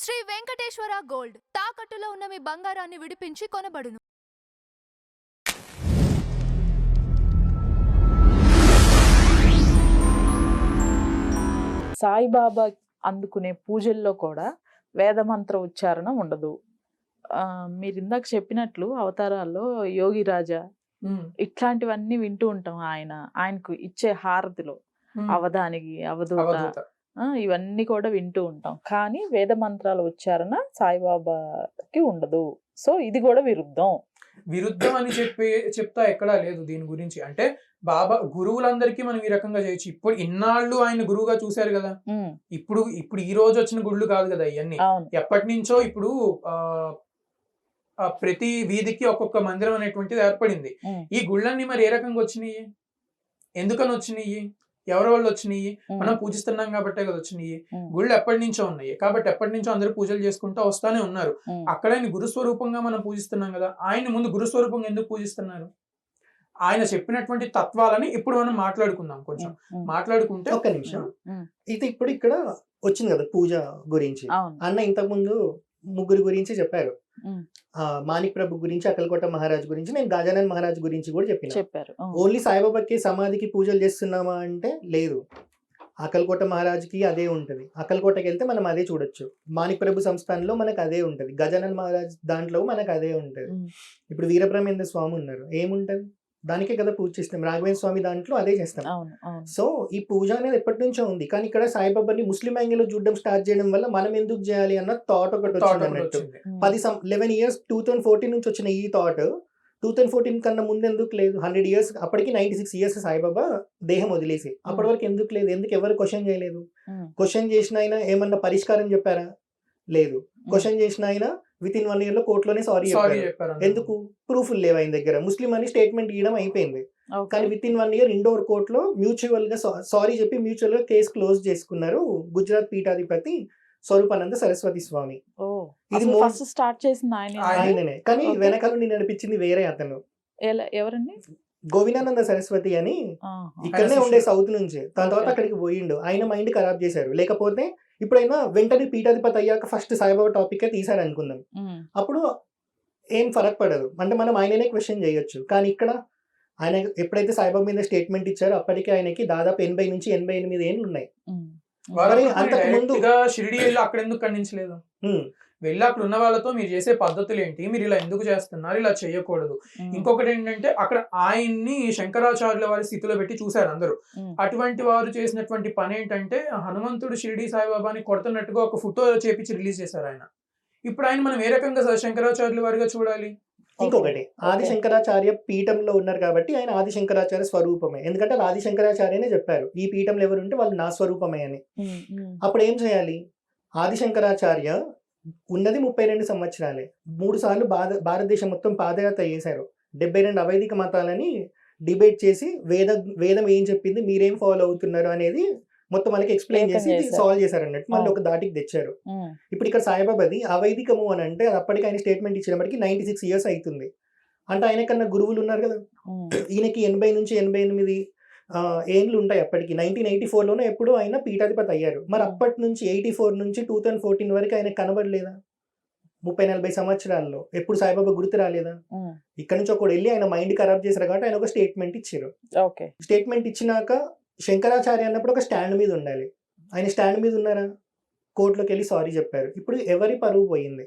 Shri Venkateswara gold తాకట్టులో ఉన్న మీ బంగారాన్ని విడిపించి కొనబడును. సాయిబాబా అందుకునే పూజల్లో కూడా వేదమంత్ర ఉచ్చారణ ఉండదు. మీరు ఇందాక చెప్పినట్లు అవతారాల్లో యోగి రాజా ఇట్లాంటివన్నీ వింటూ ఉంటాం. ఆయనకు ఇచ్చే హారతిలో అవధానికి అవధూత ఇవన్నీ కూడా వింటూ ఉంటాం. కానీ వేద మంత్రాల ఉచ్చారణ సాయిబాబాకి ఉండదు. సో ఇది కూడా విరుద్ధం అని చెప్తా ఎక్కడా లేదు దీని గురించి. అంటే బాబా గురువులందరికీ మనం ఈ రకంగా చేయొచ్చు. ఇప్పుడు ఇన్నాళ్ళు ఆయన గురువుగా చూశారు కదా. ఇప్పుడు ఈ రోజు వచ్చిన గుళ్ళు కాదు కదా ఇవన్నీ. ఎప్పటి నుంచో ఇప్పుడు ప్రతి వీధికి ఒక్కొక్క మందిరం అనేటువంటిది ఏర్పడింది. ఈ గుళ్ళన్నీ మరి ఏ రకంగా వచ్చినాయి, ఎందుకని వచ్చినాయి, ఎవరి వాళ్ళు వచ్చినాయి? మనం పూజిస్తున్నాం కాబట్టే కదా వచ్చినాయి. గుళ్ళు ఎప్పటి నుంచో ఉన్నాయి కాబట్టి ఎప్పటి నుంచో అందరూ పూజలు చేసుకుంటూ వస్తానే ఉన్నారు. అక్కడ ఆయన గురుస్వరూపంగా మనం పూజిస్తున్నాం కదా. ఆయన ముందు గురుస్వరూపంగా ఎందుకు పూజిస్తున్నారు? ఆయన చెప్పినటువంటి తత్వాలని ఇప్పుడు మనం మాట్లాడుకుందాం. కొంచెం మాట్లాడుకుంటే ఒక్క నిమిషం. ఇది ఇప్పుడు ఇక్కడ వచ్చింది కదా పూజ గురించి. అన్న ఇంతకు ముందు ముగ్గురు గురించి చెప్పారు. మాణిక్ ప్రభు గురించి, అక్కలకోట మహారాజ్ గురించి, నేను గజానన్ మహారాజ్ గురించి కూడా చెప్పారు. ఓన్లీ సాయిబాబాకి సమాధికి పూజలు చేస్తున్నామా అంటే లేదు. అక్కలకోట మహారాజ్కి అదే ఉంటది. అక్కలకోటకి వెళ్తే మనం అదే చూడొచ్చు. మాణిక్ ప్రభు సంస్థానంలో మనకు అదే ఉంటది. గజానన్ మహారాజ్ దాంట్లో మనకు అదే ఉంటది. ఇప్పుడు వీరబ్రహ్మేంద్ర స్వామి ఉన్నారు, ఏముంటది? దానికే కదా పూజ చేస్తాం. రాఘవేంద్ర స్వామి దాంట్లో అదే చేస్తాం. సో ఈ పూజ అనేది ఎప్పటి నుంచో ఉంది. కానీ ఇక్కడ సాయిబాబాని ముస్లిం యాంగిల్ లో చూడడం స్టార్ట్ చేయడం వల్ల మనం ఎందుకు చేయాలి అన్న థాట్ ఒకటి వచ్చింది అన్నట్టు. 11 years 2014 నుంచి వచ్చిన ఈ థాట్ 2014 కన్నా ముందు ఎందుకు లేదు? 100 years, అప్పటికి 96 years సాయిబాబా దేహం వదిలేసి. అప్పటి వరకు ఎందుకు లేదు? ఎందుకు ఎవరు క్వశ్చన్ చేయలేదు? క్వశ్చన్ చేసిన ఆయన ఏమన్నా పరిష్కారం చెప్పారా? లేదు. క్వశ్చన్ చేసిన ఆయన విత్ ఇన్ 1 year లో కోర్టులోనే సారీ చెప్పారు. ఎందుకు? ప్రూఫ్లు లేవు ఆయన దగ్గర. ముస్లిం అని స్టేట్మెంట్ ఇవ్వడం అయిపోయింది. కానీ విత్ ఇన్ 1 year ఇండోర్ కోర్టులో మ్యూచువల్ గా సారీ చెప్పి మ్యూచువల్ గా కేసు క్లోజ్ చేసుకున్నారు గుజరాత్ పీఠాధిపతి స్వరూపానంద సరస్వతి స్వామి. ఇది ఫస్ట్ స్టార్ట్ చేసింది ఆయననే. కానీ వెనకాల నేను నడిపించింది వేరే అతను. ఎవరండి? గోవిందానంద సరస్వతి అని ఇక్కడనే ఉండే సౌత్ నుంచి. దాని తర్వాత అక్కడికి పోయిండు. ఆయన మైండ్ ఖరాబ్ చేశారు. లేకపోతే ఇప్పుడైనా వెంటనే పీఠాధిపతి అయ్యాక ఫస్ట్ సాయిబాబా టాపిక్ తీసారు అనుకుందాం. అప్పుడు ఏం ఫరక్ పడదు. అంటే మనం ఆయననే క్వశ్చన్ చేయొచ్చు. కానీ ఇక్కడ ఆయన ఎప్పుడైతే సాయిబాబా మీద స్టేట్మెంట్ ఇచ్చారో అప్పటికే ఆయనకి దాదాపు 80 నుంచి 88 ఏళ్ళు ఉన్నాయి. అంతకు ముందు షిరిడి వెళ్ళి అక్కడ ఎందుకు ఖండించలేదు? వెళ్ళి అక్కడ ఉన్న వాళ్ళతో మీరు చేసే పద్ధతులు ఏంటి, మీరు ఇలా ఎందుకు చేస్తున్నారు, ఇలా చేయకూడదు. ఇంకొకటి ఏంటంటే అక్కడ ఆయన్ని శంకరాచార్యుల వారి స్థితిలో పెట్టి చూశారు అందరూ. అటువంటి వారు చేసినటువంటి పని ఏంటంటే హనుమంతుడు షిరిడి సాయిబాబాని కొడుతున్నట్టుగా ఒక ఫోటో చేపించి రిలీజ్ చేశారు ఆయన. ఇప్పుడు ఆయన మనం ఏ రకంగా శంకరాచార్యుల వారిగా చూడాలి? ఇంకొకటి ఆది శంకరాచార్య పీఠంలో ఉన్నారు కాబట్టి ఆయన ఆది శంకరాచార్య స్వరూపమే. ఎందుకంటే అది ఆది శంకరాచార్యనే చెప్పారు, ఈ పీఠంలో ఎవరు ఉంటే వాళ్ళు నా స్వరూపమే అని. అప్పుడు ఏం చేయాలి? ఆది శంకరాచార్య ఉన్నది 32 సంవత్సరాలే. 3 సార్లు భారతదేశం మొత్తం పాదయాత్ర చేశారు. 72 అవైదిక మతాలని డిబేట్ చేసి వేదం ఏం చెప్పింది, మీరేం ఫాలో అవుతున్నారు అనేది మొత్తం మనకి ఎక్స్ప్లెయిన్ చేసి సాల్వ్ చేశారు అన్నట్టు. మళ్ళీ ఒక దాటికి తెచ్చారు. ఇప్పుడు ఇక్కడ సాయిబాబాది అవైదికము అని అంటే అది అప్పటికి ఆయన స్టేట్మెంట్ ఇచ్చినప్పటికీ 96 years అవుతుంది. అంటే ఆయన కన్నా గురువులు ఉన్నారు కదా. ఈయనకి 80 నుంచి 88 ఏండ్లు ఉంటాయి. అప్పటికి 1984లోనే ఎప్పుడు ఆయన పీఠాధిపతి అయ్యారు. మరి అప్పటి నుంచి 84 నుంచి 2014 వరకు ఆయన కనబడలేదా? 30-40 సంవత్సరాల్లో ఎప్పుడు సాయిబాబా గుర్తు రాలేదా? ఇక్కడ నుంచి ఒకడు వెళ్ళి ఆయన మైండ్ ఖరాబ్ చేశారు కాబట్టి ఆయన ఒక స్టేట్మెంట్ ఇచ్చారు. స్టేట్మెంట్ ఇచ్చినాక శంకరాచార్య అన్నప్పుడు ఒక స్టాండ్ మీద ఉండాలి. ఆయన స్టాండ్ మీద ఉన్నారా? కోర్టులోకి వెళ్ళి సారీ చెప్పారు. ఇప్పుడు ఎవరి పరువు పోయింది?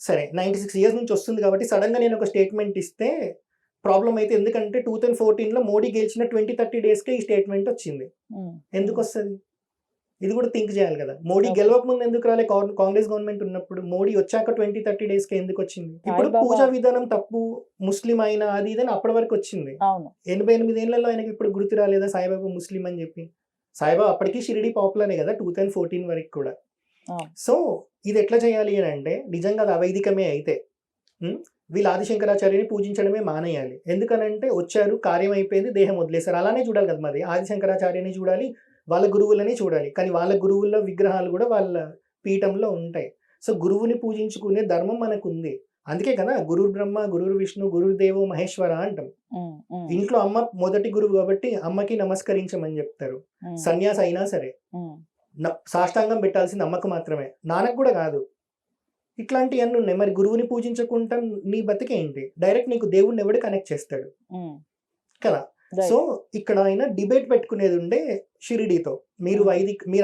సరే 96 years నుంచి వస్తుంది కాబట్టి సడన్ గా నేను ఒక స్టేట్మెంట్ ఇస్తే ప్రాబ్లం అయితే, ఎందుకంటే 2014లో మోడీ గెలిచిన 20-30 daysకే ఈ స్టేట్మెంట్ వచ్చింది. ఎందుకు వస్తుంది? ఇది కూడా థింక్ చేయాలి కదా. మోడీ గెలవక ముందు ఎందుకు రాలే? కాంగ్రెస్ గవర్నమెంట్ ఉన్నప్పుడు. మోడీ వచ్చాక 20-30 daysకే ఎందుకు వచ్చింది? ఇప్పుడు పూజా విధానం తప్పు, ముస్లిం అయినా అది ఇదని అప్పటి వరకు వచ్చింది. 88 ఏళ్లలో ఆయనకి ఇప్పుడు గుర్తు రాలేదా సాయిబాబా ముస్లిం అని చెప్పి? సాయిబాబా అప్పటికి షిరిడి పాపులరే కదా 2014 వరకు కూడా. సో ఇది ఎట్లా చేయాలి అని అంటే నిజంగా అది అవైదికమే అయితే వీళ్ళు ఆదిశంకరాచార్యని పూజించడమే మానేయాలి. ఎందుకనంటే వచ్చారు, కార్యం అయిపోయింది, దేహం వదిలేశారు. అలానే చూడాలి కదా. మరి ఆదిశంకరాచార్యని చూడాలి, వాళ్ళ గురువులని చూడాలి. కానీ వాళ్ళ గురువుల విగ్రహాలు కూడా వాళ్ళ పీఠంలో ఉంటాయి. సో గురువుని పూజించుకునే ధర్మం మనకు ఉంది. అందుకే కదా గురు బ్రహ్మ, గురు విష్ణు, గురుదేవో మహేశ్వర అంటాం. ఇంట్లో అమ్మ మొదటి గురువు కాబట్టి అమ్మకి నమస్కరించమని చెప్తారు. సన్యాసి అయినా సరే సాష్టాంగం పెట్టాల్సిన అమ్మకు మాత్రమే, నాన్నకు కూడా కాదు. ఇట్లాంటివన్నీ ఉన్నాయి. మరి గురువుని పూజించకుండా నీ బతికేంటి? డైరెక్ట్ నీకు దేవుడిని ఎవడు కనెక్ట్ చేస్తాడు కదా. సో ఇక్కడ ఆయన డిబేట్ పెట్టుకునేది ఉండే షిరిడీతో, మీరు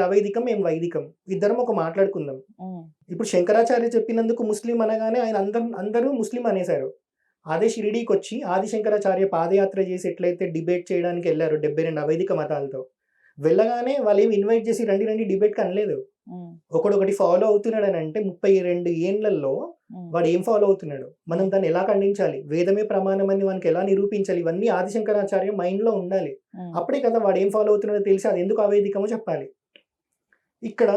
అవైదికం, మేము వైదికం, ఇద్దరం ఒక మాట్లాడుకుందాం. ఇప్పుడు శంకరాచార్య చెప్పినందుకు ముస్లిం అనగానే ఆయన అందరూ ముస్లిం అనేశారు. అదే షిరిడీకి వచ్చి ఆది శంకరాచార్య పాదయాత్ర చేసి ఎట్లయితే డిబేట్ చేయడానికి వెళ్ళారు 72 అవైదిక మతాలతో, వెళ్ళగానే వాళ్ళు ఏమి ఇన్వైట్ చేసి రండి డిబేట్కి అనలేదు. ఒకటి ఫాలో అవుతున్నాడు అని అంటే 32 ఏళ్లలో వాడు ఏం ఫాలో అవుతున్నాడు, మనం దాన్ని ఎలా ఖండించాలి, వేదమే ప్రమాణం అని మనకి ఎలా నిరూపించాలి, ఇవన్నీ ఆది శంకరాచార్య మైండ్ లో ఉండాలి. అప్పుడే కదా వాడు ఏం ఫాలో అవుతున్నాడో తెలిసి అది ఎందుకు అవేదికమో చెప్పాలి. ఇక్కడ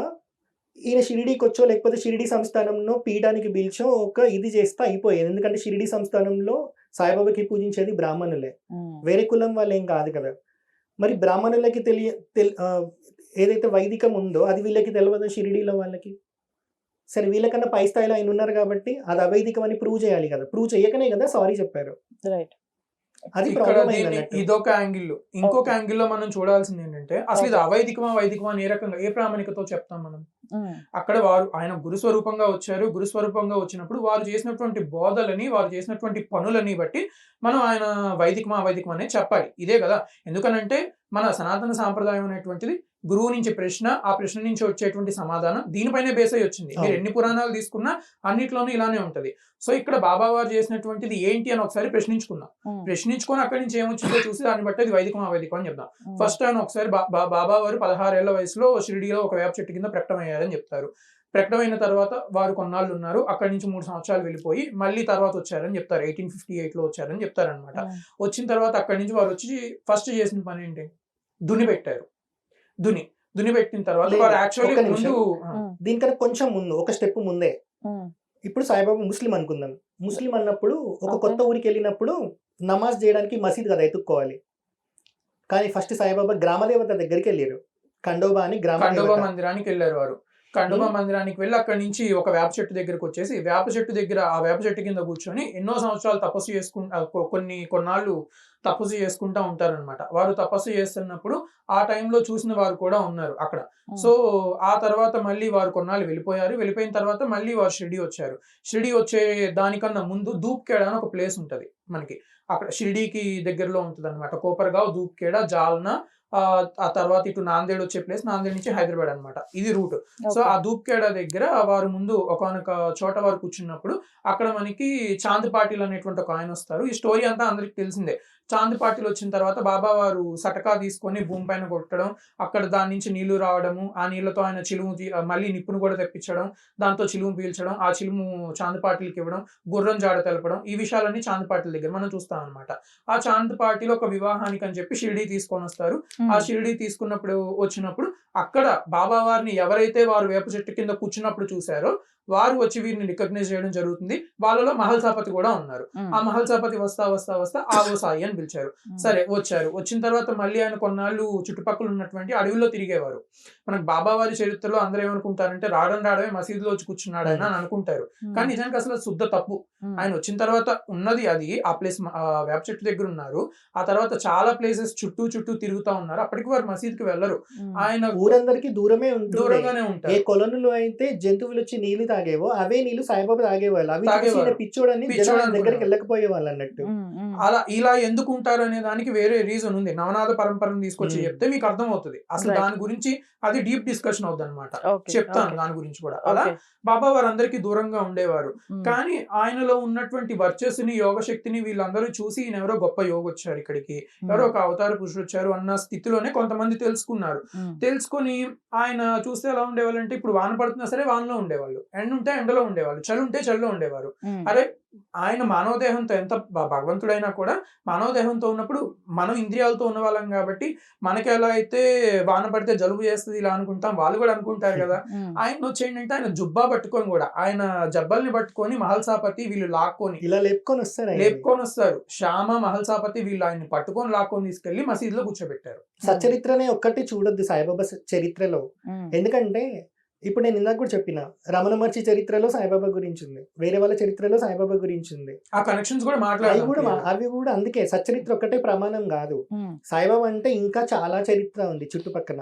ఈయన షిరిడీకి వచ్చో లేకపోతే షిరిడీ సంస్థానంలో పీఠానికి పిలిచో ఒక ఇది చేస్తే అయిపోయేది. ఎందుకంటే షిరిడీ సంస్థానంలో సాయిబాబాకి పూజించేది బ్రాహ్మణులే, వేరే కులం వాళ్ళు ఏం కాదు కదా. మరి బ్రాహ్మణులకి ఏదైతే వైదికం ఉందో అది వీళ్ళకి తెలియదు షిరిడీలో వాళ్ళకి. సరే వీళ్ళకన్నా పై స్థాయిలో ఆయన ఉన్నారు కాబట్టి అది అవైదికం అని ప్రూవ్ చేయాలి కదా, ప్రూవ్ చేయకనే కదా సారీ చెప్పారు. అది ప్రాబ్లం అయింది. ఇదొక యాంగిల్. ఇంకొక యాంగిల్లో మనం చూడాల్సింది ఏంటంటే అసలు ఇది అవైదికమా వైదికమా ఏ రకంగా ఏ ప్రామాణికతో చెప్తాం మనం. అక్కడ ఆయన గురుస్వరూపంగా వచ్చారు. గురుస్వరూపంగా వచ్చినప్పుడు వారు చేసినటువంటి బోధలని, వారు చేసినటువంటి పనులని బట్టి మనం ఆయన వైదికమా అవైదికమా అనేది చెప్పాలి. ఇదే కదా. ఎందుకనంటే మన సనాతన సాంప్రదాయం అనేటువంటిది గురువు నుంచి ప్రశ్న, ఆ ప్రశ్న నుంచి వచ్చేటువంటి సమాధానం, దీనిపైనే బేస్ అయ్యి వచ్చింది. మీరు ఎన్ని పురాణాలు తీసుకున్నా అన్నిట్లోనూ ఇలానే ఉంటది. సో ఇక్కడ బాబా వారు చేసినటువంటిది ఏంటి అని ఒకసారి ప్రశ్నించుకుందాం. ప్రశ్నించుకొని అక్కడి నుంచి ఏమొచ్చిందో చూసి దాన్ని బట్టి అది వైదికం అవైదికం అని చెప్దాం. ఫస్ట్ ఆయన ఒకసారి బాబా వారు 16 ఏళ్ల వయసులో షిరిడీలో ఒక వేప చెట్టు కింద ప్రకటమయ్యారని చెప్తారు. ప్రకటమైన తర్వాత వారు కొన్నాళ్ళు ఉన్నారు. అక్కడి నుంచి 3 సంవత్సరాలు వెళ్ళిపోయి మళ్ళీ తర్వాత వచ్చారని చెప్తారు. 1858లో వచ్చారని చెప్తారనమాట. వచ్చిన తర్వాత అక్కడి నుంచి వారు వచ్చి ఫస్ట్ చేసిన పని ఏంటి, దుని పెట్టారు. దుని పెట్టిన తర్వాత వారు యాక్చువల్లీ ముందు దీనికన్నా కొంచెం ముందు ఒక స్టెప్ ముందే, ఇప్పుడు సాయిబాబా ముస్లిం అనుకుందాం. ముస్లిం అన్నప్పుడు ఒక కొత్త ఊరికి వెళ్ళినప్పుడు నమాజ్ చేయడానికి మసీద్ కదా ఎత్తుక్కోవాలి. కానీ ఫస్ట్ సాయిబాబా గ్రామదేవత దగ్గరికి వెళ్ళారు. ఖండోబా మందిరానికి వెళ్ళారు వారు. ఖండోబా మందిరానికి వెళ్ళి అక్కడి నుంచి ఒక వేప చెట్టు దగ్గరకు వచ్చేసి వేప చెట్టు కింద కూర్చొని ఎన్నో సంవత్సరాలు తపస్సు కొన్నాళ్ళు తపస్సు చేసుకుంటా ఉంటారనమాట. వారు తపస్సు చేస్తున్నప్పుడు ఆ టైంలో చూసిన వారు కూడా ఉన్నారు అక్కడ. సో ఆ తర్వాత మళ్ళీ వారు కొన్నాళ్ళు వెళ్ళిపోయారు. వెళ్ళిపోయిన తర్వాత మళ్ళీ వారు షిరిడీ వచ్చారు. షిరిడీ వచ్చే దానికన్నా ముందు ధూప్ఖేడ అని ఒక ప్లేస్ ఉంటది మనకి. అక్కడ షిరిడీకి దగ్గరలో ఉంటది అనమాట. కోపర్గావ్, ధూప్ఖేడ, జాల్నా, ఆ తర్వాత ఇటు నాందేడ్ వచ్చే ప్లేస్, నాందేడ్ నుంచి హైదరాబాద్ అనమాట. ఇది రూట్. సో ఆ ధూప్ఖేడ దగ్గర వారు ముందు ఒకనొక చోట వారు కూర్చున్నప్పుడు అక్కడ మనకి చాంద్ పాటిల్ అనేటువంటి ఒక ఆయన వస్తారు. ఈ స్టోరీ అంతా అందరికి తెలిసిందే. చాంద్ పాటిల్ వచ్చిన తర్వాత బాబా వారు సటకా తీసుకొని భూమి పైన కొట్టడం, అక్కడ దాని నుంచి నీళ్లు రావడము, ఆ నీళ్లతో ఆయన చిలుము మళ్ళీ నిప్పును కూడా తెప్పించడం, దాంతో చిలుము పీల్చడం, ఆ చిలుము చాంద్ పాటిల్కి ఇవ్వడం, గుర్రం జాడ తెలపడం, ఈ విషయాలన్నీ చాంద్ పాటిల్ దగ్గర మనం చూస్తాం అనమాట. ఆ చాంద్ పాటిల్ ఒక వివాహానికి అని చెప్పి షిరిడీ తీసుకొని వస్తారు. ఆ షిరిడీ వచ్చినప్పుడు అక్కడ బాబా వారిని ఎవరైతే వారు వేప చెట్టు కింద కూర్చున్నప్పుడు చూశారో వారు వచ్చి వీరిని రికగ్నైజ్ చేయడం జరుగుతుంది. వాళ్ళలో మహల్సాపతి కూడా ఉన్నారు. ఆ మహల్సాపతి వస్తా ఆవో సాయి అని పిలిచారు. సరే వచ్చారు. వచ్చిన తర్వాత మళ్ళీ ఆయన కొన్నాళ్ళు చుట్టుపక్కల ఉన్నటువంటి అడవిలో తిరిగేవారు. మనకు బాబా వారి చరిత్రలో అందరూ ఏమనుకుంటారంటే రావడమే మసీదులో వచ్చి కూర్చున్నాడు అని అనుకుంటారు. కానీ నిజానికి అసలు శుద్ధ తప్పు. ఆయన వచ్చిన తర్వాత ఉన్నది అది ఆ ప్లేస్ వేప చెట్టు దగ్గర ఉన్నారు. ఆ తర్వాత చాలా ప్లేసెస్ చుట్టూ తిరుగుతా ఉన్నారు. అప్పటికి వారు మసీదుకి వెళ్ళరు. ఆయన ఊరందరికి దూరంగానే ఉంటారు. ఏ కొలనులో అయితే జంతువులు వచ్చి నీళ్లు తాగేవో అవే నీళ్లు సాయిబాబా తాగేవాళ్ళు. అవి పిచ్చోడని దగ్గరికి వెళ్ళకపోయే వాళ్ళు అన్నట్టు. అలా ఇలా ఎందుకు ఉంటారు అనే దానికి వేరే రీజన్ ఉంది. నవనాథ పరంపరను తీసుకొచ్చి చెప్తే మీకు అర్థం అవుతుంది. అసలు దాని గురించి అది డీప్ డిస్కషన్ అవుతుంది అనమాట. చెప్తాను దాని గురించి కూడా. అలా బాబా వారందరికీ దూరంగా ఉండేవారు. కానీ ఆయనలో ఉన్నటువంటి వర్చస్సుని, యోగ శక్తిని వీళ్ళందరూ చూసి ఈయన ఎవరో గొప్ప యోగ వచ్చారు ఇక్కడికి, ఎవరో ఒక అవతార పురుషుడు వచ్చారు అన్న స్థితిలోనే కొంతమంది తెలుసుకున్నారు. తెలుసుకొని ఆయన చూస్తే ఎలా ఉండేవాళ్ళు అంటే ఇప్పుడు వాన పడుతున్నా సరే వానలో ఉండేవాళ్ళు, ఎండ ఉంటే ఎండలో ఉండేవాళ్ళు, చలి ఉంటే చలిలో ఉండేవారు. అరే ఆయన మానవ దేహంతో ఎంత భగవంతుడైనా కూడా మానవ దేహంతో ఉన్నప్పుడు మనం ఇంద్రియాలతో ఉన్న వాళ్ళం కాబట్టి మనకి ఎలా అయితే వాన పడితే జలుబు చేస్తుంది ఇలా అనుకుంటాం, వాళ్ళు కూడా అనుకుంటారు కదా. ఆయన వచ్చేంటంటే ఆయన జుబ్బా పట్టుకొని కూడా ఆయన జబ్బల్ని పట్టుకొని మహల్సాపతి వీళ్ళు లాక్కొని ఇలా లేపుకొని వస్తారు. శ్యామ, మహల్సాపతి వీళ్ళు ఆయన్ని పట్టుకొని లాక్కొని తీసుకెళ్లి మసీదులో కూర్చోబెట్టారు. సచరిత్రనే ఒక్కటి చూడొద్దు సాయిబాబా చరిత్రలో. ఎందుకంటే ఇప్పుడు నేను ఇందాక కూడా చెప్పిన రమణ మహర్షి చరిత్రలో సాయిబాబా గురించి ఉంది, వేరే వాళ్ళ చరిత్రలో సాయిబాబా గురించి ఉంది. ఆ కనెక్షన్స్ కూడా అవి కూడా అందుకే సచరిత్ర ఒక్కటే ప్రమాణం కాదు. సాయిబాబా అంటే ఇంకా చాలా చరిత్ర ఉంది చుట్టుపక్కల.